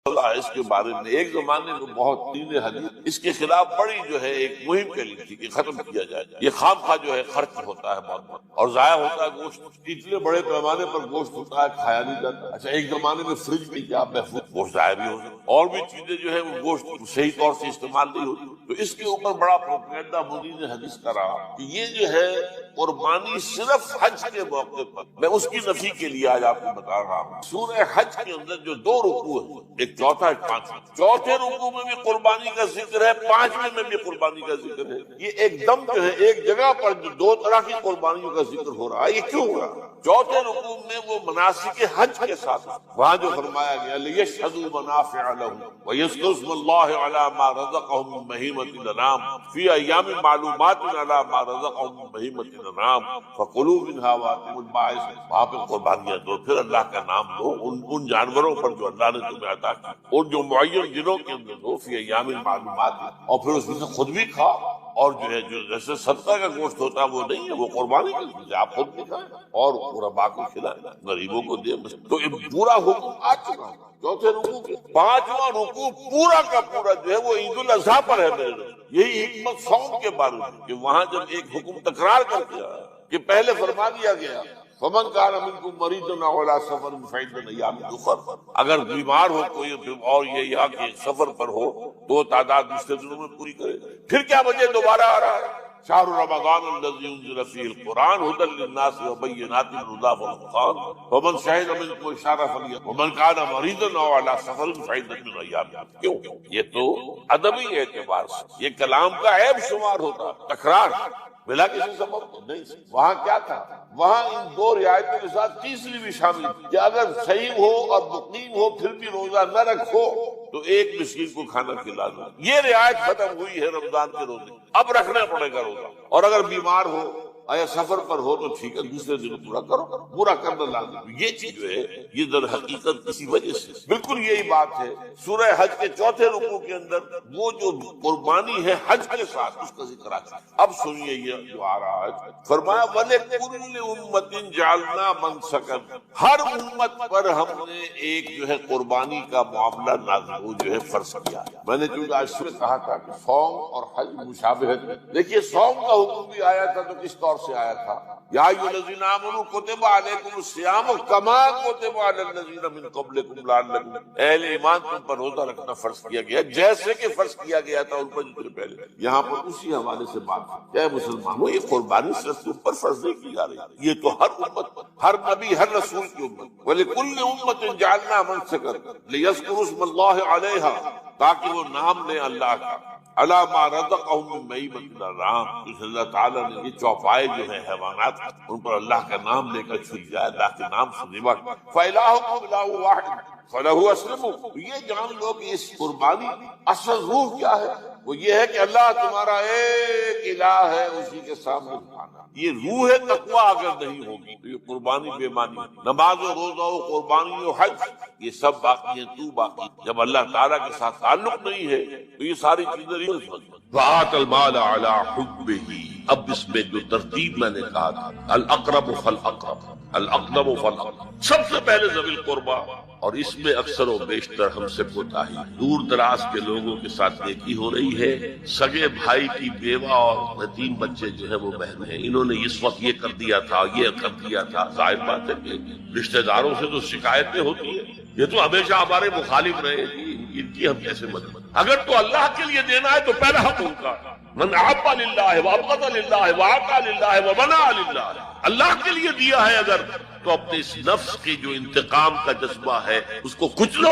اس کے بارے میں ایک زمانے میں بہت دین حدیث اس کے خلاف بڑی جو ہے ایک مہم چلی تھی کہ ختم کیا جائے، یہ خام خواہ جو ہے خرچ ہوتا ہے بہت اور ضائع ہوتا ہے گوشت، اتنے بڑے پیمانے پر گوشت ہوتا ہے کھایا نہیں جاتا۔ اچھا ایک زمانے میں فریج میں کیا محفوظ گوشت ضائع بھی ہو سکتا، اور بھی چیزیں جو ہے وہ گوشت صحیح طور سے استعمال نہیں ہوتی، تو اس کے اوپر بڑا پروپیگنڈا مدین حدیث کا رہا کہ یہ جو ہے قربانی صرف حج کے موقع پر۔ میں اس کی نفی کے لیے آج آپ کو بتا رہا ہوں، سورہ حج کے اندر جو دو رکوع ہیں، ایک چوتھا ایک پانچواں، چوتھے رکوع میں بھی قربانی کا ذکر ہے، پانچویں میں بھی قربانی کا ذکر ہے۔ یہ ایک دم جو ہے ایک جگہ پر جو دو طرح کی قربانیوں کا ذکر ہو رہا ہے، یہ کیوں ہو رہا ہے؟ چوتھے رکوع میں وہ مناسک حج کے ساتھ وہاں جو فرمایا گیا لِيَشْهَدُوا مَنَافِعَ لَهُمْ وَيَذْكُرُوا اسْمَ اللَّهِ عَلَىٰ مَا رَزَقَهُم مِّن بَهِيمَةِ الْأَنْعَامِ فِي أَيَّامٍ مَّعْلُومَاتٍ عَلَىٰ مَا رَزَقَهُم مِّن بَهِيمَةِ الْأَنْعَامِ فَكُلُوا مِنْهَا وَأَطِيعُوا الْبَائِسَ، وہاں پہ قربانیاں دو، پھر اللہ کا نام لو ان جانوروں پر جو اللہ نے تمہیں عطا کی اور جو معین دنوں کے اندر دو، فی ایام معلومات، اور پھر اس میں سے خود بھی کھاؤ، اور جو ہے جو جیسے صدقہ کا گوشت ہوتا ہے وہ نہیں ہے، وہ قربانی کا گوشت ہے، آپ خود بھی کھائیں اور غرباء کو کھلائیں، غریبوں کو دیں۔ تو ایک پورا حکم آ چکا ہے چوتھے رکوع کے۔ پانچواں رکوع پورا کا پورا جو ہے وہ عید الاضحیٰ پر ہے میرے دوست۔ یہی حکمت صوم کے بارے میں کہ وہاں جب ایک حکم تکرار کر دیا کہ پہلے فرما دیا گیا فمن کان منکم مریضا او علی سفر فعدۃ من ایام اخر، اگر بیمار ہو کوئی اور یہ یا کہ سفر پر ہو تو تعداد دوسرے دنوں میں پوری کرے۔ پھر کیا وجہ دوبارہ آ رہا ہے؟ شہر رمضان الذی انزل فیہ القرآن ھدی للناس وبینات من الہدی والفرقان فمن شہد منکم الشہر فلیصم ومن کان مریضا او علی سفر فعدۃ من ایام اخر۔ کیوں؟ یہ تو ادبی اعتبار سے یہ کلام کا عیب شمار ہوتا، تکرار بلا کسی سبب نہیں۔ وہاں کیا تھا؟ وہاں ان دو رعایتوں کے ساتھ تیسری بھی شامل تھی کہ اگر صحیح ہو اور مقیم ہو پھر بھی روزہ نہ رکھو تو ایک مسکین کو کھانا کھلا دو۔ یہ رعایت ختم ہوئی ہے رمضان کے روزے، اب رکھنا پڑے گا روزہ، اور اگر بیمار ہو یا سفر پر ہو تو ٹھیک ہے دوسرے دن پورا کرو، پورا کرنا لازم۔ یہ چیز جو ہے یہ در حقیقت کسی وجہ سے بالکل یہی بات ہے۔ سورہ حج کے چوتھے رکوع کے اندر وہ جو قربانی ہے حج کے ساتھ اس کا ذکر آتا ہے۔ اب سنیے یہ جو آ رہا ہے، فرمایا وَلِكُلِّ أُمَّةٍ جَعَلْنَا مَنسَكًا، ہر امت پر ہم نے ایک جو ہے قربانی کا معاملہ نازل جو ہے فرض کیا۔ میں نے چونکہ آج صبح کہا تھا کہ صوم اور حج مشابہت، دیکھیے صوم کا حکم بھی آیا تھا تو کس طور سے آیا تھا؟ یا ایھا الذین آمنوا کتب علیکم الصیام کما کتب علی الذین من قبلکم لعلکم، اہل ایمان تم پر روزہ رکھنا فرض کیا گیا جیسے کہ فرض کیا گیا تھا ان پر جو تمہیں پہلے۔ یہاں پر اسی حوالے سے بات ہے کہ اے مسلمانوں یہ قربانی صرف تم پر فرض نہیں کی جا رہی، یہ تو ہر امت پر، ہر نبی ہر رسول کی امت۔ وَلِكُلِّ أُمَّةٍ جَعَلْنَا مَنسَكًا لِيَذْكُرُوا اسْمَ اللَّهِ عَلَيْهَا، تاکہ وہ نام لیں اللہ کا، عَلَىٰ مَا رَزَقَهُم مِّن بَهِیمَةِ الْأَنْعَامِ، اس اللہ تعالیٰ نے یہ چوپائے جو ہیں حیوانات ان پر اللہ کا نام لے کر چھری جائے، اللہ کے نام سے ذبح۔ فَإِلَٰهُكُمْ إِلَٰهٌ وَاحِدٌ فَلَهُ أَسْلِمُوا، یہ جان لو کہ اس قربانی اصل روح کیا ہے؟ وہ یہ ہے کہ اللہ تمہارا ایک الہ ہے، اسی کے سامنے جھکانا۔ یہ روح تقویٰ اگر نہیں ہوگی تو یہ قربانی بے معنی ہے۔ نماز و روزہ و قربانی و حج یہ سب باقی ہیں، تو باقی۔ جب اللہ تعالیٰ کے ساتھ تعلق نہیں ہے تو یہ ساری چیزیں نہیں ہو سکتی۔ وَآتَى الْمَالَ عَلَىٰ حُبِّهِ، اب اس میں جو ترتیب میں نے کہا تھا، الْأَقْرَبُ فَالْأَقْرَبُ، الْأَقْرَبُ فَالْأَقْرَبُ، سب سے پہلے ذوی القربیٰ، اور اس میں اکثر و بیشتر ہم سے کوتاہی، دور دراز کے لوگوں کے ساتھ نیکی ہو رہی ہے، سگے بھائی کی بیوہ اور یتیم بچے جو ہے وہ محروم ہیں، انہوں نے اس وقت یہ کر دیا تھا، یہ کر دیا تھا۔ ظاہر بات ہے کہ رشتہ داروں سے تو شکایتیں ہوتی ہیں، یہ تو ہمیشہ ہمارے مخالف رہے گی، ان کی ہم کیسے مدد؟ اگر تو اللہ کے لیے دینا ہے تو پہلا حق ان کا، من احب للہ وابغض للہ واعطى للہ ومنع للہ، اللہ کے لیے دیا ہے اگر تو اپنے اس نفس کی جو انتقام کا جذبہ ہے اس کو کچلو،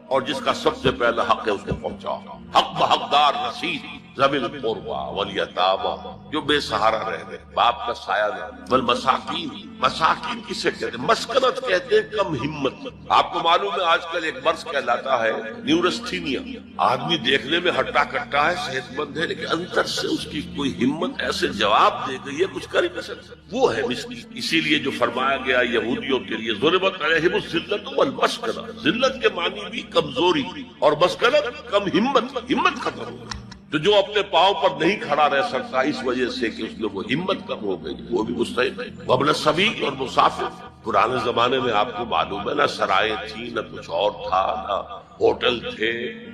اور جس کا سب سے پہلا حق ہے اس کو پہنچاؤ۔ حق بحقدار رسید ذوی القربیٰ والیتامیٰ، جو بے سہارا رہ گئے، باپ کا سایہ نہیں، والمساکین، مساکین کسے کہتے ہیں؟ مسکنت کہتے ہیں کم ہمت۔ آپ کو معلوم ہے آج کل ایک مرض کہلاتا ہے نیورستھینیا، آدمی دیکھنے میں ہٹا کٹا ہے، صحت مند ہے، لیکن اندر سے اس کی کوئی ہمت ایسے جواب دے گئی ہے کچھ کر ہی نہیں سکتا، وہ ہے مسکین۔ اسی لیے جو فرمایا گیا یہودیوں کے لیے ضربت علیہم الذلۃ والمسکنہ، ذلت کے معنی بھی کمزوری اور مسکنت کم ہمت، ہمت ختم ہو گئی۔ تو جو اپنے پاؤں پر نہیں کھڑا رہ سکتا اس وجہ سے کہ اس میں وہ ہمت کم ہو گئی، وہ بھی مستحق ہے۔ وابن السبیل اور مسافر، پرانے زمانے میں آپ کو معلوم ہے نہ سرائے تھی، نہ کچھ اور تھا، نہ ہوٹل تھے،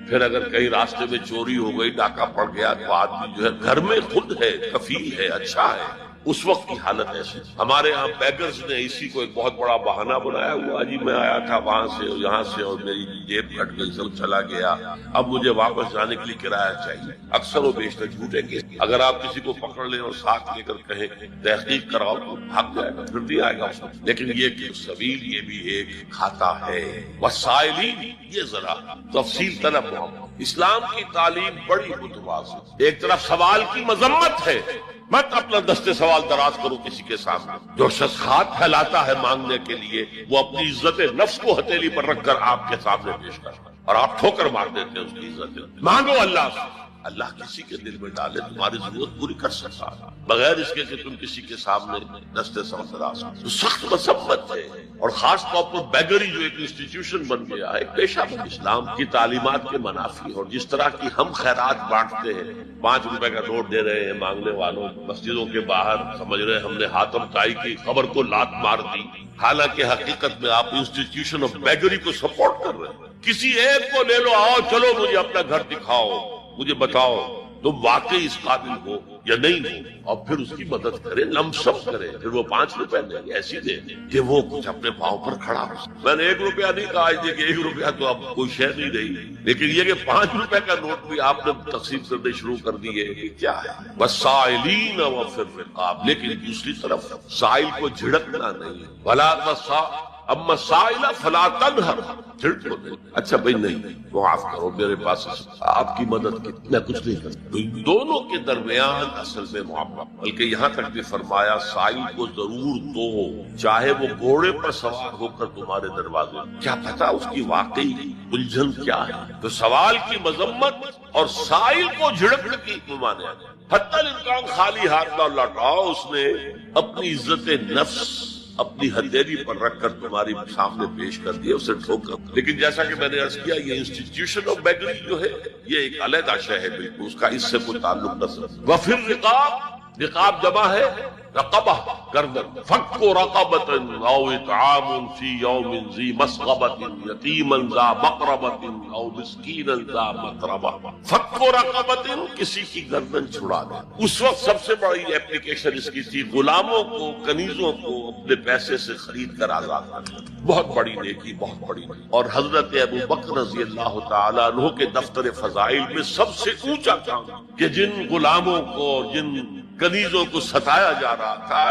پھر اگر کہیں راستے میں چوری ہو گئی، ڈاکہ پڑ گیا، تو آدمی جو ہے گھر میں خود ہے، کفیل ہے، اچھا ہے۔ اس وقت کی حالت ایسی۔ ہمارے یہاں بیگرز نے اسی کو ایک بہت بڑا بہانہ بنایا ہوا، جی میں آیا تھا وہاں سے اور یہاں سے اور میری جیب کٹ گئی، سب چلا گیا، اب مجھے واپس جانے کے لیے کرایہ چاہیے۔ اکثر و بیشتر جھوٹے کے اگر آپ کسی کو پکڑ لیں اور ساتھ لے کر کہیں تحقیق کراؤ تو بھاگ جائے گا، پھر بھی آئے گا اس وقت۔ لیکن یہ کہ سبیل یہ بھی ایک کھاتا ہے۔ وسائلین، یہ ذرا تفصیل طلب ہو۔ اسلام کی تعلیم بڑی متوازن، ایک طرف سوال کی مذمت ہے، مت اپنا دستے سوال دراز کرو کسی کے سامنے۔ جو شخص ہاتھ پھیلاتا ہے مانگنے کے لیے، وہ اپنی عزت نفس کو ہتھیلی پر رکھ کر آپ کے سامنے پیش کرتا ہے اور آپ ٹھوکر مار دیتے ہیں اس کی عزت۔ مانگو اللہ سے، اللہ کسی کے دل میں ڈالے تمہاری ضرورت پوری کر سکتا ہے، بغیر اس کے کہ تم کسی کے سامنے دستے سوال دراز کرو۔ سخت مذمت ہے، اور خاص طور پر بیگری جو ایک انسٹیٹیوشن بن گیا ہے، ایک پیشہ بن۔ اسلام کی تعلیمات کے منافی اور جس طرح کی ہم خیرات بانٹتے ہیں، 5 روپے کا نوٹ دے رہے ہیں مانگنے والوں، مسجدوں کے باہر سمجھ رہے ہیں ہم نے حاتم طائی کی خبر کو لات مار دی، حالانکہ حقیقت میں آپ انسٹیٹیوشن آف بیگری کو سپورٹ کر رہے ہیں۔ کسی ایک کو لے لو، آؤ چلو مجھے اپنا گھر دکھاؤ، مجھے بتاؤ تم واقعی اس قابل ہو یا نہیں ہو، اور پھر اس کی مدد کرے، لمسم کرے، پھر وہ 5 روپے دیں ایسی دے کہ وہ کچھ اپنے پاؤں پر کھڑا ہو۔ میں نے 1 روپیہ نہیں کہا آج کہ 1 روپیہ تو اب کوئی شے نہیں رہی، لیکن یہ کہ 5 روپے کا نوٹ بھی آپ نے تقسیم کرنے شروع کر دیے، یہ کیا ہے؟ وسائلین وفی الرقاب، لیکن دوسری طرف سائل کو جھڑکنا نہیں، ولا اما سائل فلا تنہر، جھڑک کو نہیں۔ اچھا بھائی نہیں، معاف کرو میرے پاس آپ کی مدد کی میں کچھ نہیں کرتا۔ دونوں کے درمیان اصل میں معاملہ، بلکہ یہاں تک بھی فرمایا سائل کو ضرور دو، چاہے وہ گھوڑے پر سوار ہو کر تمہارے دروازے، کیا پتا اس کی واقعی الجھن کیا ہے۔ تو سوال کی مذمت اور سائل کو جھڑکنے کی ممانعت، حتی الامکان خالی ہاتھ نہ لوٹاؤ، اس نے اپنی عزت نفس اپنی ہتھیلی پر رکھ کر تمہاری سامنے پیش کر دیا، اسے ٹھوکر۔ لیکن جیسا کہ میں نے عرض کیا، یہ انسٹیٹیوشن آف بیگری جو ہے یہ ایک علیحدہ شے ہے، بالکل اس کا اس سے کوئی تعلق نہ سکتا۔ وفی الرقاب، رقاب جمع ہے رقبہ، گردن، فک رقبۃ او اطعام فی یوم ذی مسغبۃ یتیما ذا مقربۃ او مسکینا ذا متربہ۔ فک رقبۃ، کسی کی گردن چھڑا دے۔ اس وقت سب سے بڑی ایپلیکیشن اس کی تھی غلاموں کو، کنیزوں کو اپنے پیسے سے خرید کر آزاد کرنا، بہت بڑی نیکی، بہت بڑی نیکی۔ اور حضرت ابو بکر رضی اللہ تعالیٰ عنہ کے دفتر فضائل میں سب سے اونچا کام کہ جن غلاموں کو اور جن کنیزوں کو ستایا جا رہا تھا،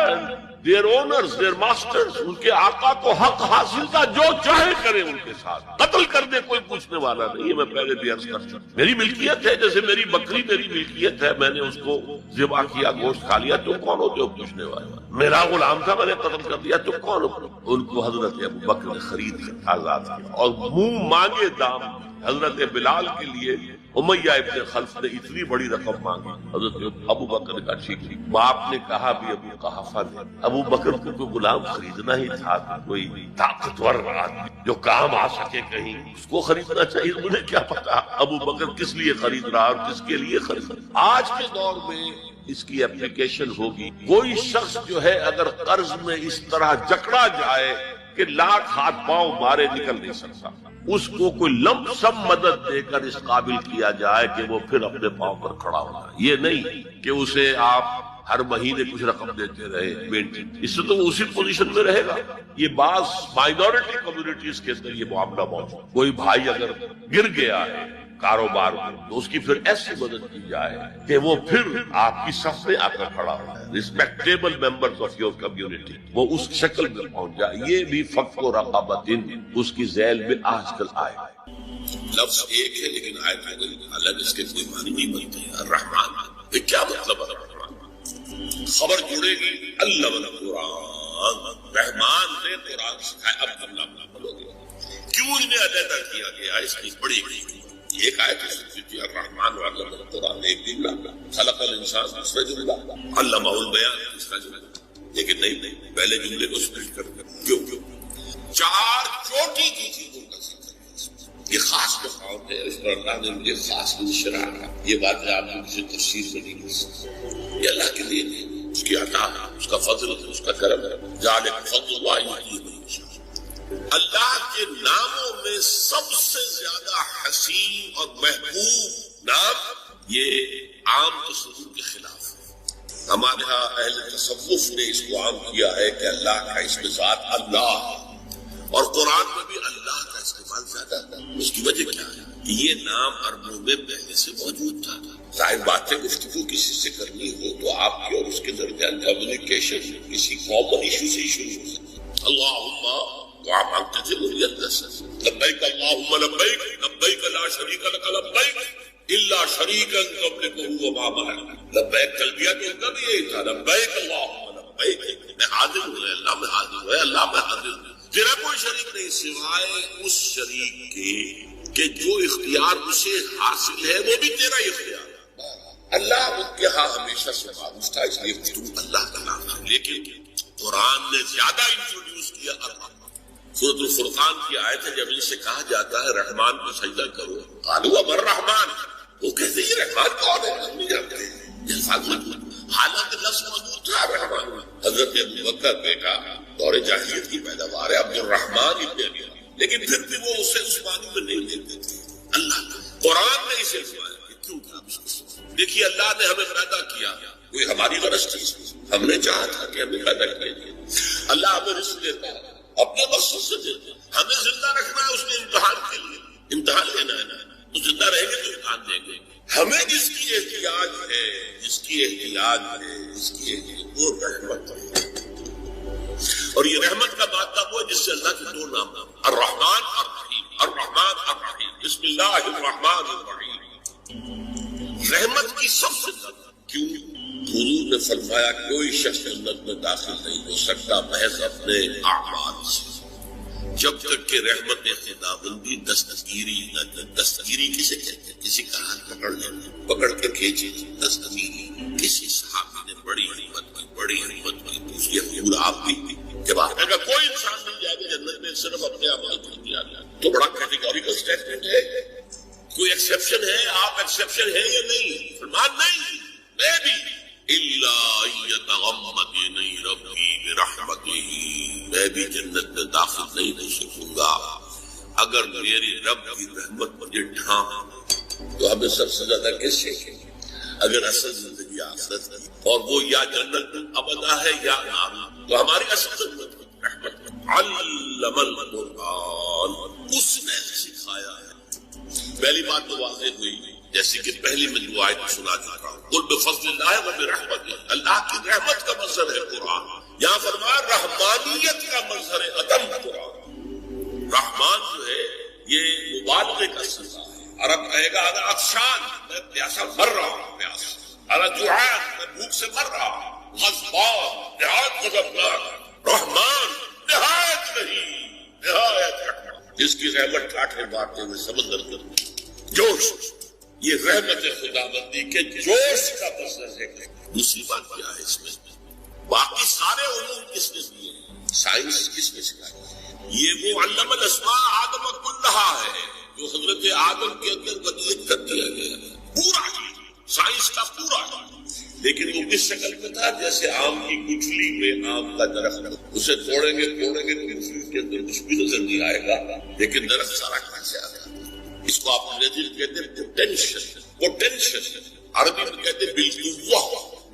their owners, their masters، ان کے آقا کو حق حاصل تھا، جو چاہے کرے ان کے ساتھ، قتل کر دے کوئی پوچھنے والا نہیں ہے۔ میں پہلے بھی عرض کر سکتا، میری ملکیت ہے، جیسے میری بکری میری ملکیت ہے، میں نے اس کو ذبح کیا، گوشت کھا لیا، تم کون ہوتے ہو پوچھنے والے؟ میرا غلام تھا، میں نے قتل کر دیا، تم کون ہو؟ ان کو حضرت ابو بکر نے خرید کر آزاد کیا، اور منہ مانگے دام حضرت بلال کے لیے امیہ ابن خلف نے اتنی بڑی رقم مانگی، حضرت ابو بکر نے کہا ٹھیک ٹھیک۔ باپ نے کہا بھی ابو قحافہ نے، ابو بکر کو کوئی غلام خریدنا ہی تھا، کوئی طاقتور آدمی جو کام آ سکے کہیں، اس کو خریدنا چاہیے۔ مجھے کیا پتا ابو بکر کس لیے خرید رہا اور کس کے لیے خرید رہا۔ آج کے دور میں اس کی اپلیکیشن ہوگی، کوئی شخص جو ہے اگر قرض میں اس طرح جکڑا جائے کہ لاکھ ہاتھ پاؤں مارے نکل نہیں سکتا، اس کو کوئی لم سم مدد دے کر اس قابل کیا جائے کہ وہ پھر اپنے پاؤں پر کھڑا ہو جائے۔ یہ نہیں کہ اسے آپ ہر مہینے کچھ رقم دیتے رہے مینٹین، اس سے تو وہ اسی پوزیشن میں رہے گا۔ یہ بعض مائنورٹی کمیونٹیز کے اندر یہ معاملہ موجود، کوئی بھائی اگر گر گیا ہے کاروبار میں تو اس کی پھر ایسی مدد کی جائے کہ وہ پھر آپ کی صف میں آ کر کھڑا ہو جائے، respectable members of your community, وہ اس شکل میں پہنچ جائے۔ یہ بھی فک و رقبۃ اس کی ذیل میں آج کل آئے۔ لفظ ایک ہے لیکن آیت ہو گئی، الگ اس کے کوئی معنی نہیں بنتے۔ الرحمن، یہ کیا مطلب ہے؟ خبر جڑے گی اللہ والقرآن، رحمان نے قرآن سکھایا، اب اللہ بولو گے کیوں انہیں علیحدہ کیا گیا؟ اس کی بڑی ایک آیت ہے الرحمن علم القرآن، ایک دن خلق الانسان، دوسرا جملہ علمہ البیان، تیسرا جملہ، لیکن نہیں پہلے جملے کو سپلٹ کر کیوں 4 چوٹی کی چیزوں کا ذکر، یہ خاص مقام ہے، اس پر اللہ نے مجھے خاص شرح ہے۔ یہ بات ہے آپ کو کسی تفسیر میں نہیں مل سکتی، یہ اللہ کے لیے نہیں، اس کی عطا ہے، اس کا فضل ہے، اس کا کرم ہے۔ ذالک فضل اللہ یؤتیہ من یشاء، اللہ کے ناموں میں سب سے زیادہ حسین اور محبوب نام یہ عام تصور کے خلاف ہے۔ ہمارے ہاں اہل تصوف نے اس کو عام کیا ہے کہ اللہ کا اسم ذات اللہ ہے، اور قرآن میں بھی اللہ کا استعمال زیادہ ہے۔ اس کی وجہ کیا ہے کہ یہ نام عربوں میں پہلے سے موجود تھا۔ ظاہر بات ہے گفتگو کسی سے کرنی ہو تو آپ کے اور اس کے درمیان کمیونیکیشن کسی کامن ایشو سے شروع ہو سکتا ہے۔ اللہم تو آپ مانگتے تھے مریت دست لبیک اللہم لبیک لبیک لا شریک لک لبیک الا شریکا تملکہ وما ملک۔ لبیک تلبیہ تو ان کا بھی یہی تھا، لبیک اللہم لبیک، میں حاضر ہوں اللہ میں حاضر ہوں اللہ میں حاضر ہوں، تیرا کوئی شریک نہیں سوائے اس شریک کے کہ جو اختیار اسے حاصل ہے وہ بھی تیرا اختیار ہے۔ اللہ ان کے ہاں ہمیشہ سے معروف تھا، اس لیے تم اللہ کا نام ہے۔ لیکن قرآن نے زیادہ انٹروڈیوس کیا الرحمن۔ سورۃ الفرقان کی آیت ہے، جب ان سے کہا جاتا ہے رحمان کو سجدہ کرو، قالوا امر رحمان، وہ کہتے ہیں رحمان کون ہے، ہم نہیں جانتے۔ حالانکہ لفظ موجود تھا رحمان۔ حضرت ابوبکر بیٹا دور جاہلیت کی پیداوار ہے عبد الرحمن ابن ابی، لیکن پھر بھی وہ اسے اس معنی میں نہیں لیتے تھے۔ اللہ قرآن نے اسے فرمایا کہ کیوں کیا؟ دیکھیے اللہ نے ہمیں پیدا کیا، کوئی ہماری غرض تھی، ہم نے چاہا تھا کہ ہمیں پیدا کیا۔ اللہ ہمیں رزق دیتا ہے اپنے مقصد سے دیتا ہے، ہمیں زندہ رکھنا ہے اس نے امتحان کے لیے، امتحان لینا ہے نا، تو زندہ رہیں گے تو امتحان دیں گے۔ ہمیں جس کی احتیاج ہے، جس کی احتیاج ہے، جس کی احتیاج وہ رحمت ہے، اور یہ رحمت کا مادہ وہ ہے جس سے اللہ کے دو نام الرحمن الرحیم، الرحمن الرحیم، بسم اللہ الرحمن الرحیم۔ رحمت کی سب سے زیادہ کیوں؟ حضور نے فرمایا کوئی شخص جنت میں داخل نہیں ہو سکتا محض اپنے اعمال سے، جب تک کہ رحمت خداوندی دستگیری کسے کہتے ہیں؟ کسی کا ہاتھ پکڑ لینا، پکڑ کے کھینچے، دستگیری۔ کسی صحابی نے بڑی ہمت کی دوسری حضور آپ بھی جب آپ کا کوئی انسان مل جائے گا جنت میں صرف اپنے اعمال پر کیا گیا تو بڑا کیٹیگوریکل اسٹیٹمنٹ ہے، کوئی ایکسیپشن ہے؟ آپ ایکسیپشن ہے یا نہیں؟ فرمان نہیں، میں بھی الا یتغمدنی ربی برحمتہ، میں بھی جنت میں داخل نہیں ہو سکوں گا اگر میری رب کی رحمت مجھے ڈھانپ۔ تو ہمیں سب سے زیادہ کس سے کہ اگر اصل زندگی آخرت کی اور وہ یا جنت ابدا ہے یا نار، تو ہماری اصل زندگی رحمت۔ علم القرآن، اس نے سکھایا ہے۔ پہلی بات تو واضح ہوئی جیسے کہ پہلی میں جو آیت سنا چکا ہوں، قل بفضل اللہ وبرحمتہ، اللہ کی رحمت کا مظہر ہے قرآن۔ یہاں فرمایا رحمانیت کا مظہر عدم قرآن۔ رحمان جو ہے یہ مبالغے کا صیغہ ہے۔ عرب کہے گا انا عطشان، میں پیاسا مر رہا ہوں، پیاس۔ انا جوعان، میں بھوک سے مر رہا ہوں۔ غضبان، نہایت غضبناک۔ رحمان، نہایت نہیں، نہایت رحمت، جس کی رحمت ٹھاٹھے مارتے ہوئے سمندر کر جوش۔ یہ رحمت خداوندی کے جوش کا مظہر ہے۔ دوسری بات کیا ہے اس میں؟ باقی سارے علوم کس نے دیے؟ سائنس کس نے سکھائی؟ یہ وہ علم الاسماء آدم کلھا ہے جو حضرت آدم کے اندر بدیت کر دیا گیا ہے، پورا سائنس کا پورا۔ لیکن وہ کس شکل میں تھا؟ جیسے آم کی گٹھلی میں آم کا درخت، اسے توڑیں گے تو گٹھلی کے اندر کچھ بھی نظر نہیں آئے گا، لیکن درخت سارا کہاں سے آ گیا؟ اس کو آپ انگریزی میں کہتے ہیں پوٹینشل، عربی میں کہتے ہیں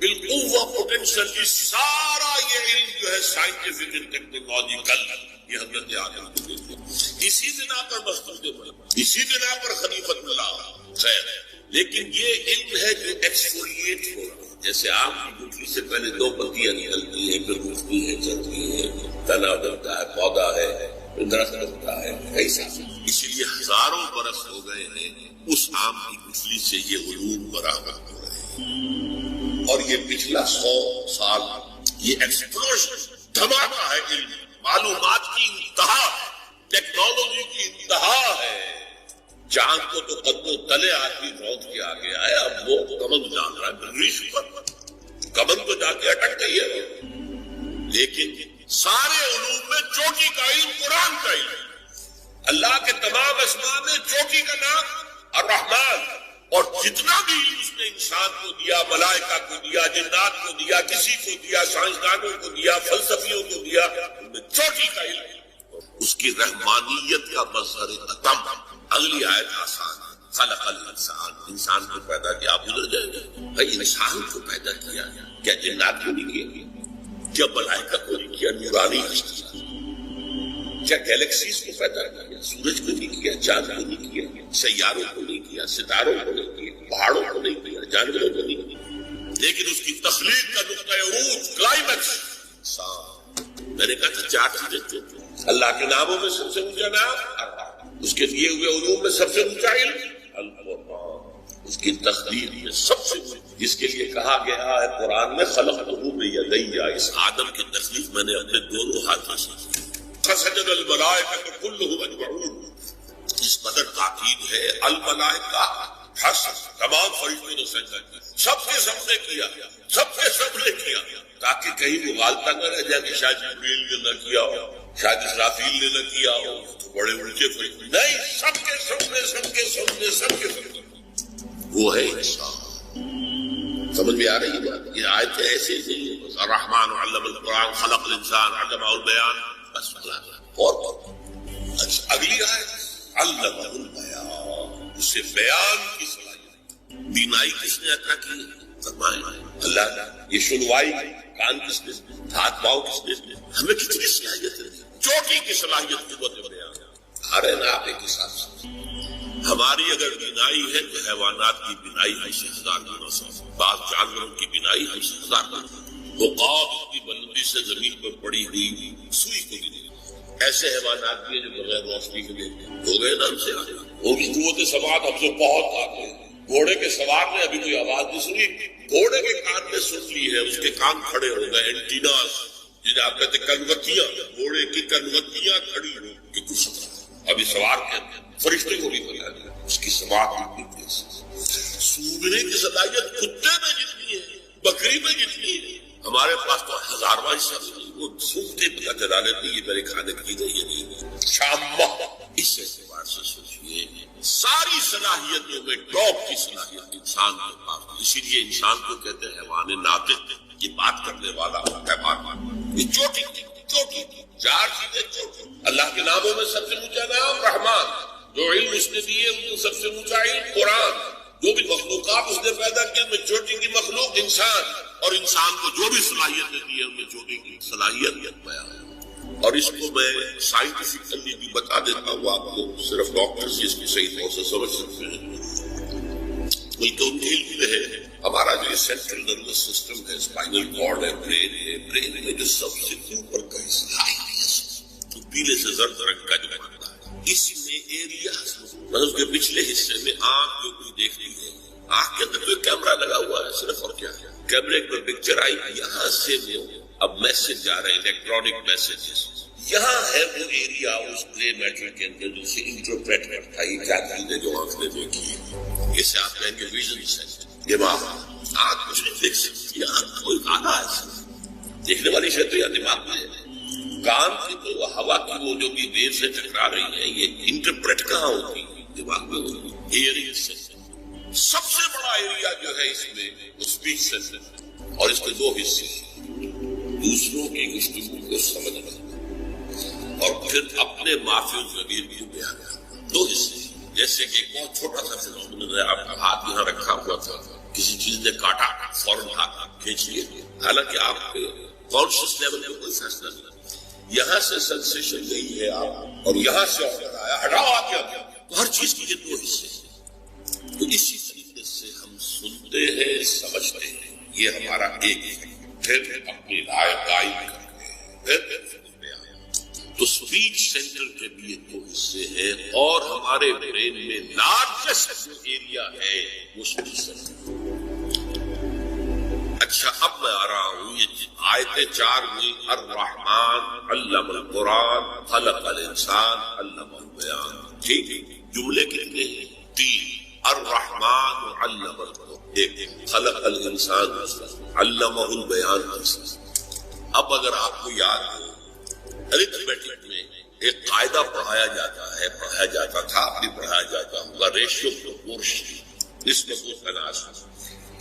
بالقوہ پوٹینشل۔ یہ سارا یہ علم جو ہے سائنٹیفک اینڈ ٹیکنالوجیکل، یہ حضرت آدم کو دیتے ہیں۔ اسی بنا پر مخلوق بنا، اسی بنا پر خلیفۃ ملا، خیر۔ لیکن یہ علم ہے جو ایکسفولیٹ ہو رہا ہے، جیسے آم کی گٹھلی سے پہلے دو پتیاں نکلتی ہیں، پھر اٹھتی ہیں، چلتی ہیں، تنا بنتا ہے، پودا ہے، درخت ہوتا ہے، ایسا۔ اسی لیے ہزاروں برس ہو گئے ہیں اس آم کی گٹھلی سے یہ علوم برآمد ہو رہے ہیں، اور یہ پچھلا 100 سال یہ ایکسپلوژن، دھماکہ ہے علم، معلومات کی انتہا، ٹیکنالوجی کی انتہا ہے۔ چاند کو تو قدموں تلے آدمی روت کے آگے آئے، اب وہ کمند جان رہا ہے مریخ پر، کمند تو جا کے اٹک گئی ہے۔ لیکن سارے علوم میں چوٹی کا علم قرآن کا علم، اللہ کے تمام اسماء میں چوٹی کا نام الرحمن، اور جتنا بھی علم اس نے انسان کو دیا، ملائکہ کو دیا، جنات کو دیا، کسی کو دیا، سائنسدانوں کو دیا، فلسفیوں کو دیا، ان میں چوٹی کا علم اس کی رحمانیت کا مظہر اتم۔ اگلی آیت آسان، خلق الانسان، انسان کو پیدا کیا۔ آپ بھول جائیں گے بھائی انسان کو پیدا کیا، کیا جنات کو نہیں کیا؟ کیا ملائکہ کو نہیں کیا؟ نورانی ہستی کیا گیلیکسیز کو پیدا کیا؟ سورج کو نہیں کیا، چاند کو نہیں کیا، سیاروں کو نہیں کیا، ستاروں کو نہیں کیا، پہاڑوں کو نہیں کیا، جانوروں کو نہیں کیا، لیکن اس کی تخلیق کا نقطہ عروج، کلائمیکس انسان۔ میں نے کہا تھا 4 چیزیں تھے، اللہ کے ناموں میں سب سے اونچا نام، اس کے دیے ہوئے علوم میں سب سے اونچا علم القرآن، اس کی تخلیق میں سب سے جس کے لیے کہا گیا ہے قرآن میں خلقتہ بیدی، اس آدم کی تخلیق میں نے اپنے دونوں ہاتھوں سے کی۔ فسجد الملائکۃ کلھم اجمعون، اس قدر تاکید ہے الملائکہ حسن، تمام فرشتوں نے سجدہ کیا، سب کے سب نے کیا، سب کے سب نے کیا، تاکہ کہیں مغالطہ نہ رہ جائے کہ شاید جبریل نے نہ کیا ہو، شاید اسرافیل نے نہ کیا ہو، تو بڑے اونچے فرشتے نہیں، سب کے سب نے، سب کے سب نے، سب کے سب نے، وہ ہے انسان۔ سمجھ میں آ رہی ہے بات؟ یہ آیت ایسے نہیں ہے الرحمن علم القرآن خلق الانسان علمہ البیان، بس اور اچھا اگلی آیت علمہ البیان، اسے بیان کی صلاحیت۔ بینائی کس نے عطا کی؟ فرمائیں اللہ نے۔ یہ سنوائی کان کس نے؟ ہاتھ پاؤں کس نے؟ ہمیں کتنی صلاحیت ہے، چوٹی کی صلاحیت قوت بیان آ رہے نا آپ ایک حساب سے۔ ہماری اگر بینائی ہے تو حیوانات کی بینائی ہم سے 1000 گنا سے، بعض جانوروں کی بینائی ہم سے 1000 گنا، وہ قاب اتنی بلندی سے زمین پر پڑی ہوئی سوئی کو بھی نہیں، ایسے حیوانات بھی ہیں جو بغیر روشنی کے لیے ہو گئے نا ہم سے آگے، وہ بھی قوت سماعت ہم سے بہت آگے ہیں۔ گھوڑے کے سوار نے ابھی کوئی آواز نہیں سنی، گھوڑے کے کان میں سن لی ہے، اس کے کان کھڑے ہو گئے، اینٹیناز جنہیں آپ کہتے کنوتیاں، گھوڑے کی کنوتیاں کھڑی ہو کہ کچھ ابھی سوار کہتے ہیں، فرشتے کو بھی بتا دیا، اس کی سماعت اتنی تیز۔ سونگنے کی صلاحیت کتے میں جتنی ہے، بکری میں جتنی ہے، ہمارے پاس تو 1000واں حصہ نہیں، وہ سونگتے پتہ چلا لیتے یہ میرے کھانے کی نہیں ہے نہیں شامہ۔ اس اعتبار سے سوچیے ساری صلاحیتوں میں ٹاپ کی صلاحیت انسان کے پاس، اسی لیے انسان کو کہتے ہیں حیوان ناطق، یہ بات کرنے والا حیوان، یہ چوٹی چوٹی 4 چیزیں چوٹی۔ اللہ کے ناموں میں سب سے اونچا نام رحمان، جو علم اس نے دیے ان کو سب سے اونچا علم قرآن، جو بھی مخلوقات اس نے پیدا کی ان میں چوٹی کی مخلوق انسان، اور انسان کو جو بھی صلاحیتیں دی ہے ان میں چوٹی کی صلاحیت بیان ہے۔ اور اس کو میں سائنٹیفکلی بھی بتا دیتا ہوں آپ کو، صرف ڈاکٹرز اس کی صحیح طور سے سمجھ سکتے ہیں، بلکہ ان کے علم میں ہے ہمارا جو سینٹرل نروس سسٹم ہے، اسپائنل کارڈ ہے، برین میں جو سب سے اوپر کا حصہ تو پیلے سے زرد رنگ کا جو بنتا ہے، اس میں ایریاز اس کے پچھلے حصے میں آنکھ جو کوئی دیکھتی ہے، آنکھ کے اندر کوئی کیمرہ لگا ہوا ہے صرف، اور کیا ہے کیمرے پر پکچر آئی، یہاں سے وہ اب میسج جا رہے ہیں، الیکٹرانک میسجز، یہاں ہے وہ ایریا اس گرے میٹر کے اندر جو سے انٹرپریٹ کرتا ہے یہ کیا چیزیں جو آنکھ نے دیکھی ہے، اسے آپ کہیں گے ویژن سینس، دماغ۔ آنکھ کچھ نہیں دیکھ سکتی، آنکھ کوئی آدھا ہے دیکھنے والی شے تو یا دماغ میں ہے، کان کی تو ہوا کی وہ جو بھی ویو سے ٹکرا رہی ہے یہ انٹرپریٹ کہاں ہوتی ہے؟ دماغ میں ہوتی ہے، ہیئرنگ سینس۔ سب سے بڑا ایریا جو ہے اس میں وہ اسپیچ سینس، اور اس کے 2 حصے، دوسروں کی گفتگو کو سمجھنا اور پھر اپنے معافی ضمیر کو بیان کرنا، 2 حصے۔ جیسے کہ ایک بہت چھوٹا سا فنومینن ہے، آپ کا ہاتھ یہاں رکھا ہوا تھا، کسی چیز نے کاٹا، فوراً ہاتھ کھینچ لیے، حالانکہ آپ کے کانشیس لیول میں کوئی فیصلہ نہیں، یہاں سے سینسیشن گئی ہے آپ، اور یہاں سے آرڈر آیا ہٹاؤ آپ کیا، تو ہر چیز کی یہ 2 حصے ہیں۔ تو اسی طریقے سے ہم سنتے ہیں، سمجھتے ہیں، یہ ہمارا ایک ہے، پھر اپنی رائے قائم کرتے ہیں، پھر تو اسپیچ سینٹر کے بھی یہ 2 حصے ہیں، اور ہمارے برین میں لارجسٹ ایریا ہے وہ اسپیچ سینٹر۔ اچھا اب میں آ رہا ہوں، یہ آیتیں 4 ہوئی، الرحمن علم القرآن خلق الانسان علمہ البیان، ٹھیک ہے؟ جملے کتنے ہیں؟ 3، الرحمن علم القرآن، 1 خلق الانسان علمہ البیان۔ اب اگر آپ کو یاد ہو ارتھمیٹک میں ایک قاعدہ پڑھایا جاتا ہے، پڑھایا جاتا تھا، اب بھی پڑھایا جاتا ہوگا، ریشیو پروپورشن، نسبت و تناسب۔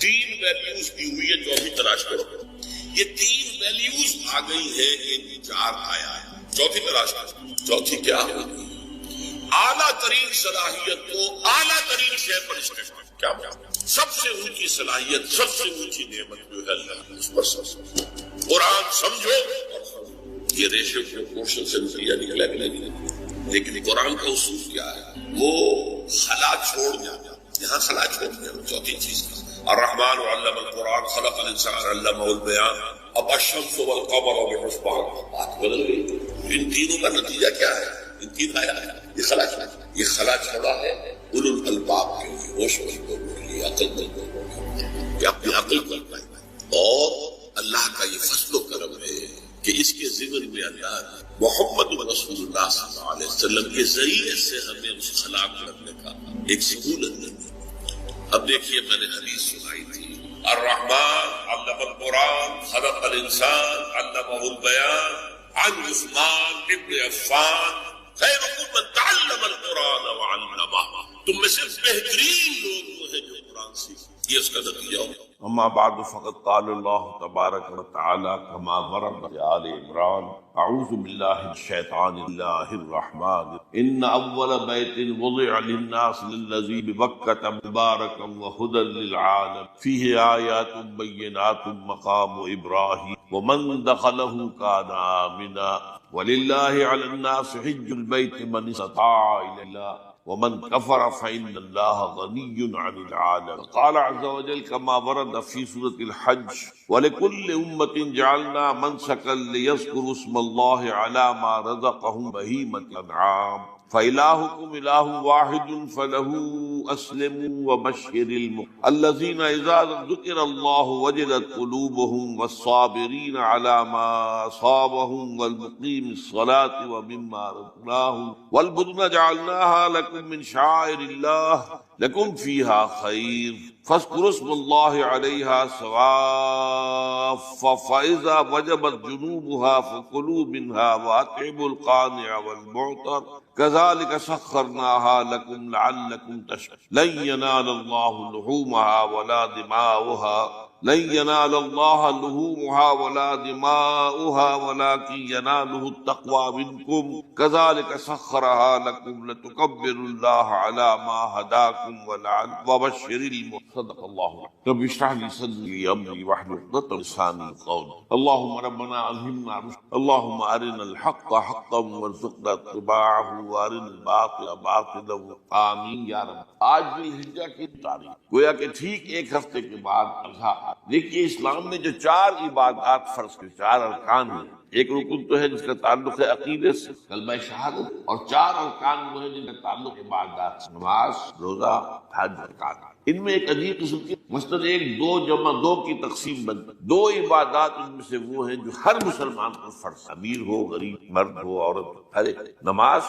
3 ویلیوز دی ہوئی ہے جو ابھی تلاش کرو، یہ 3 ویلیوز آ گئی ہے، ان 4 آیا ہے، چوتھی تلاش کرو. چوتھی کیا؟ اعلیٰ ترین صلاحیت کو اعلیٰ ترین شے پر استعمال. کیا سب سے اونچی صلاحیت، سب سے اونچی نعمت جو ہے اللہ، اس پر سب قرآن سمجھو. یہ ریشے پورشن سے نتیجہ نکلا کہ نہیں، لیکن قرآن کا اصول کیا ہے؟ وہ خلا چھوڑ دیا. یہاں خلا چھوڑ دیا. چوتھی چیز الرحمن علم القرآن خلق الانسان علمہ البیان. اب الشمس والقمر بحسبان. بات بدل گئی. ان تینوں کا نتیجہ کیا ہے؟ ان تین آیا ہے یہ خلا چھوڑا. یہ خلا چھوڑا ہے اولو الالباب کے لیے، ہوش والوں کے لیے، عقل والوں کے لیے، کہ اپنی عقل کو اپنائیں. اور اللہ کا یہ فضل و کرم ہے کہ اس کے ذمن میں اللہ محمد رسول اللہ صلی اللہ علیہ وسلم کے ذریعے سے ہمیں اس خلا کرنے کا ایک سہولت دی. اب دیکھیے میں نے حدیث سنائی تھی، الرحمن علم القرآن خلق الانسان علمہ البیان، عن عثمان ابن عفان خیرکم من تعلم القرآن وعلمہ. تم میں سے بہترین لوگ وہ ہیں جو قرآن سیکھیں. یہ اس کا نتیجہ ہوگا. اما بعد فقد قال اللہ تبارک وتعالی كما ورد في آل عمران اعوذ باللہ من الشیطان اللہ الرحمن ان اول بیت وضع للناس للذی ببکۃ مبارکا وہدی للعالم فیہ آیات بینات مقام ابراہیم ومن دخلہ کان آمنا وللہ علی الناس حج البیت من استطاع الیہ ومن كفر فإن الله غني عن العالم. قال عز وجل كما ورد في سورة الحج ولكل أمة جعلنا منسكا ليذكروا اسم الله على ما رزقهم بهيمة الأنعام فإلهكم إله واحد فله أسلموا وبشر الذين إذا ذكر الله وجلت قلوبهم والصابرين على ما أصابهم والمقيم الصلاة ومما رزقناهم والبدن جعلناها لكم من شعائر الله لكم فيها خير فاذكروا اسم الله عليها صواف فإذا وجبت جنوبها فكلوا منها وأطعموا القانع والمعتر كذلك سخرناها لكم لعلكم تشكرون. لن ينال الله لحومها ولا دماؤها لن ينال الله لحومها ولا دماؤها ولكن يناله التقوى منكم كذلك سخرها لكم لتكبروا الله على ما هداكم وبشر المؤمنين. صدق الله. رب اشرح لي صدري ويسر واحلل عقدة من لساني يفقهوا قولي. اللهم ربنا ألهمنا رشدا اللهم أرنا الحق حقا وارزقنا اتباعه وارنا الباطل باطلا. آمین یا رب. آج ذی الحجہ کی تاریخ گویا کہ ٹھیک ایک ہفتے کے بعد اضحیٰ. دیکھیے اسلام نے جو 4 عبادات فرض کی، 4 ارکان ہیں. ایک رکن تو ہے جس کا تعلق ہے عقیدے سے، کلمہ شہادت، اور 4 ارکان وہ ہیں جن کا تعلق عبادات سے، نماز، روزہ، حج، زکات. ان میں ایک عجیب قسم کی مثلاً 1 2 جمع 2 کی تقسیم بنتی. 2 عبادات ان میں سے وہ ہیں جو ہر مسلمان پر فرض، امیر ہو، غریب، مرد ہو، عورت ہو، ہر ایک. نماز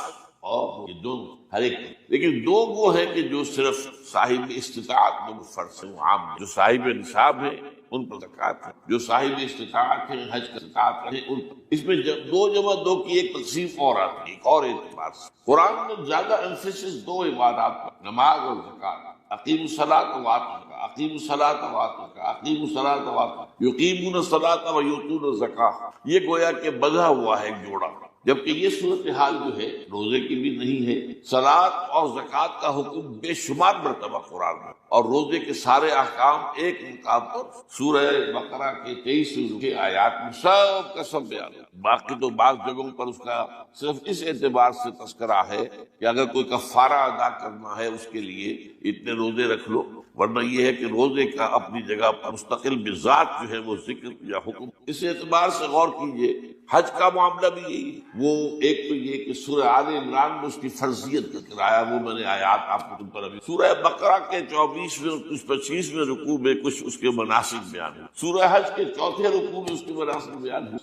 اور یہ دونوں ہر ایک. لیکن 2 وہ ہیں کہ جو صرف صاحب استطاعت میں فرض ہیں، وہ عام. جو صاحب نصاب ہیں ان پر زکات ہے، جو صاحب استطاعت ہیں، حج کا زکات ہے ان پر. اس میں 2 جمع 2 کی ایک تقسیم اور آتی ہے ایک اور اعتبار سے. قرآن میں زیادہ ایمفیسس 2 عبادات پر، نماز اور زکات. اقیموا الصلاۃ وآتوا الزکاۃ، اقیموا الصلاۃ وآتوا الزکاۃ، اقیموا الصلاۃ وآتوا یقیمون الصلاۃ ویؤتون الزکاۃ. یہ گویا کہ بندھا ہوا ہے ایک جوڑا. جبکہ یہ صورتحال جو ہے روزے کی بھی نہیں ہے. صلاۃ اور زکوٰۃ کا حکم بے شمار مرتبہ قرآن میں، اور روزے کے سارے احکام ایک مقام پر سورہ بقرہ کے 23 کے آیات میں سب کا سب بیان ہے. باقی تو بعض جگہوں پر اس کا صرف اس اعتبار سے تذکرہ ہے کہ اگر کوئی کفارہ ادا کرنا ہے اس کے لیے اتنے روزے رکھ لو، ورنہ یہ ہے کہ روزے کا اپنی جگہ پر مستقل بذات جو ہے وہ ذکر یا حکم. اس اعتبار سے غور کیجئے حج کا معاملہ بھی یہی ہے. وہ ایک تو یہ کہ سورہ آل عمران میں اس کی فرضیت کا کرایا، وہ میں نے آیات آپ کو تم پر ابھی. سورہ بقرہ کے 24ویں اور 25ویں رکوع میں کچھ اس کے مناسک بیان ہے. سورہ حج کے 4تھے رکوع میں اس کے مناسک بیان ہے.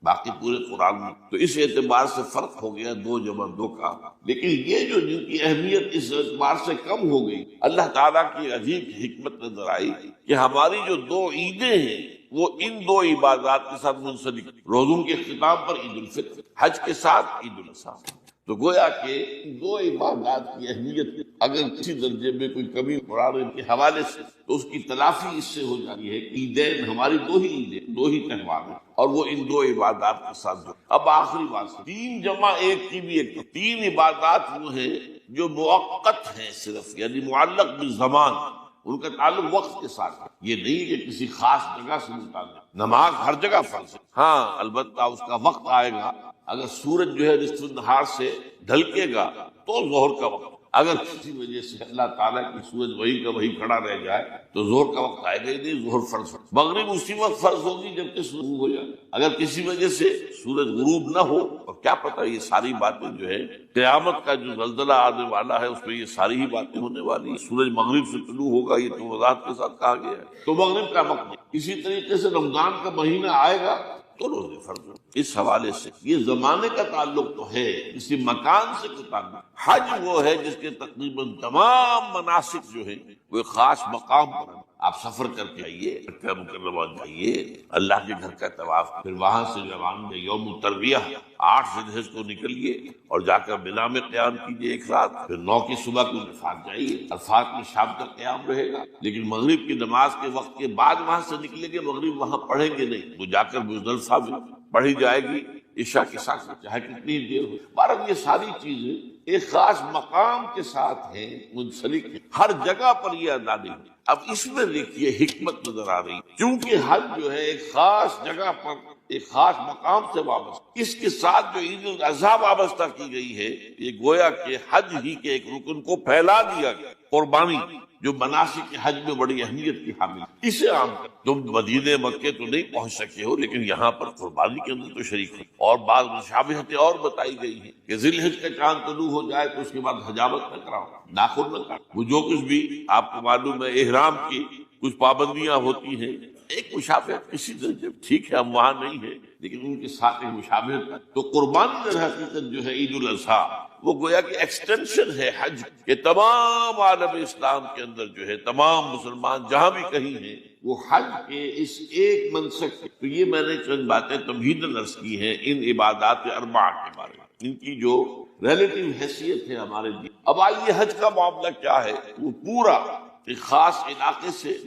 باقی پورے قرآن میں تو اس اعتبار سے فرق ہو گیا 2 جمع 2 کا. لیکن یہ جو جن کی اہمیت اس اعتبار سے کم ہو گئی، اللہ تعالیٰ کی عجیب حکمت نظر آئی کہ ہماری جو 2 عیدیں ہیں وہ ان 2 عبادات کے ساتھ منسلک. روزوں کے اختتام پر عید الفطر، حج کے ساتھ عید الاضحیٰ. تو گویا کہ دو عبادات کی اہمیت اگر کسی درجے میں کوئی کمی قرآن کے حوالے سے تو اس کی تلافی اس سے ہو جاتی ہے کہ عیدین ہماری دو ہی عیدیں، دو ہی تہوار ہیں، اور وہ ان دو عبادات کے ساتھ جو اب آخری بات 3+1 کی بھی ایک 3 عبادات وہ ہیں جو موقت ہیں صرف، یعنی معلق بالزمان، ان کا تعلق وقت کے ساتھ ہے، یہ نہیں کہ کسی خاص جگہ سے متعلق۔ نماز ہر جگہ فرض ہے، ہاں البتہ اس کا وقت آئے گا، اگر سورج جو ہے نصف النہار سے ڈھلکے گا تو ظہر کا وقت، اگر کسی وجہ سے اللہ تعالیٰ کی سورج وہی کا وہی کھڑا رہ جائے تو ظہر کا وقت آئے گا ہی نہیں، ظہر فرض ہے۔ مغرب اسی وقت فرض ہوگی جب کہ سورج غروب ہو جائے، اگر کسی وجہ سے سورج غروب نہ ہو، اور کیا پتہ یہ ساری باتیں جو ہے قیامت کا جو زلزلہ آنے والا ہے اس میں یہ ساری ہی باتیں ہونے والی ہیں، سورج مغرب سے طلوع ہوگا یہ تو وضاحت کے ساتھ کہا گیا ہے، تو مغرب کا وقت نہیں۔ اسی طریقے سے رمضان کا مہینہ آئے گا تو روزے فرض ہو۔ اس حوالے سے یہ زمانے کا تعلق تو ہے، کسی مکان سے کوئی تعلق۔ حج وہ ہے جس کے تقریباً تمام مناسک جو ہیں وہ ایک خاص مقام پر ہیں۔ آپ سفر کر کے آئیے، مکہ مکرمہ جائیے، اللہ کے گھر کا طواف، پھر وہاں سے جوان میں یوم الترویہ 8 ذی الحجہ کو نکلیے اور جا کر منا میں قیام کیجیے ایک رات، پھر 9 کی صبح کو عرفات جائیے، عرفات میں شام تک قیام رہے گا، لیکن مغرب کی نماز کے وقت کے بعد وہاں سے نکلیں گے، مغرب وہاں پڑھیں گے نہیں، وہ جا کر مزدلفہ میں پڑھی جائے گی عشاء کے ساتھ، چاہے کتنی دیر ہو۔ بہرحال یہ ساری چیزیں ایک خاص مقام کے ساتھ ہیں، منسلک ہیں، ہر جگہ پر یہ ادا نہیں ہے۔ اب اس میں دیکھیے حکمت نظر آ رہی، کیونکہ حج جو ہے ایک خاص جگہ پر ایک خاص مقام سے وابستہ، اس کے ساتھ جو عید الاضحیٰ وابستہ کی گئی ہے، یہ گویا کہ حج ہی کے ایک رکن کو پھیلا دیا گیا، قربانی جو مناسک حج میں بڑی اہمیت کی حامل ہے۔ اسے عام کر تم مدینے مکے تو نہیں پہنچ سکے ہو، لیکن یہاں پر قربانی کے اندر تو شریک ہو، اور بعض مشابہتیں اور بتائی گئی ہیں کہ ذی الحجہ کا چاند طلوع ہو جائے تو اس کے بعد حجامت نہ کراؤ، ناخن نہ کاٹو، وہ جو کچھ بھی آپ کو معلوم ہے احرام کی کچھ پابندیاں ہوتی ہیں، ایک مشابہت کسی درجے ٹھیک ہے، ہم وہاں نہیں ہیں لیکن ان کے ساتھ ایک مشابہت۔ تو قربانی در حقیقت جو ہے عید الاضحیٰ وہ گویا کہ ایکسٹینشن ہے حج کہ تمام عالم اسلام کے اندر جو ہے تمام مسلمان جہاں بھی کہیں ہیں وہ حج کے اس ایک منسک کے۔ تو یہ میں نے چند باتیں تمہیداً عرض کی ہیں ان عبادات اربعہ کے بارے میں، ان کی جو ریلیٹیو حیثیت ہے ہمارے لیے۔ اب آئیے حج کا معاملہ کیا ہے، وہ پورا ایک خاص علاقے سے